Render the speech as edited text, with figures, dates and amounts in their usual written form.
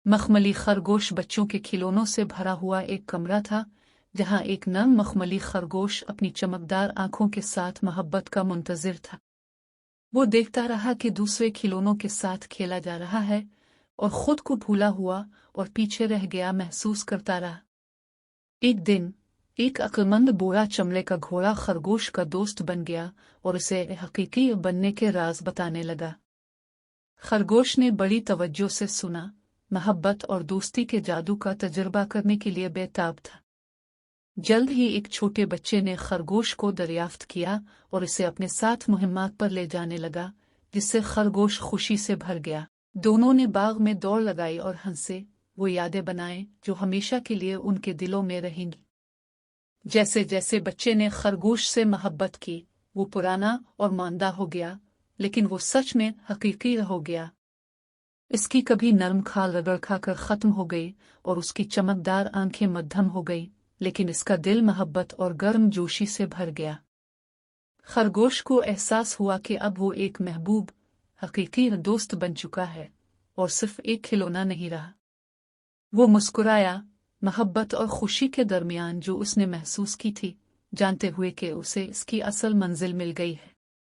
मखमली खरगोश बच्चों के खिलौनों से भरा हुआ एक कमरा था, जहां एक नम मखमली खरगोश अपनी चमकदार आंखों के साथ मोहब्बत का मुंतजिर था। वो देखता रहा कि दूसरे खिलौनों के साथ खेला जा रहा है और खुद को भूला हुआ और पीछे रह गया महसूस करता रहा। एक दिन एक अक्लमंद बूढ़ा चमड़े का घोड़ा खरगोश का दोस्त बन गया और उसे हकीकी बनने के राज बताने लगा। खरगोश ने बड़ी तवज्जो से सुना, मोहब्बत और दोस्ती के जादू का तजुर्बा करने के लिए बेताब था। जल्द ही एक छोटे बच्चे ने खरगोश को दरियाफ्त किया और इसे अपने साथ मुहिम्मात पर ले जाने लगा, जिससे खरगोश खुशी से भर गया। दोनों ने बाग में दौड़ लगाई और हंसे, वो यादें बनाए जो हमेशा के लिए उनके दिलों में रहेंगी। जैसे जैसे बच्चे ने खरगोश से मोहब्बत की, वो पुराना और मांदा हो गया, लेकिन वो सच में हकीकी हो गया। इसकी कभी नरम खाल रगड़ खाकर खत्म हो गई और उसकी चमकदार आंखें मध्यम हो गई, लेकिन इसका दिल मोहब्बत और गर्म जोशी से भर गया। खरगोश को एहसास हुआ कि अब वो एक महबूब, हकीकी दोस्त बन चुका है और सिर्फ एक खिलौना नहीं रहा। वो मुस्कुराया, मोहब्बत और खुशी के दरमियान जो उसने महसूस की थी, जानते हुए कि उसे इसकी असल मंजिल मिल गई है।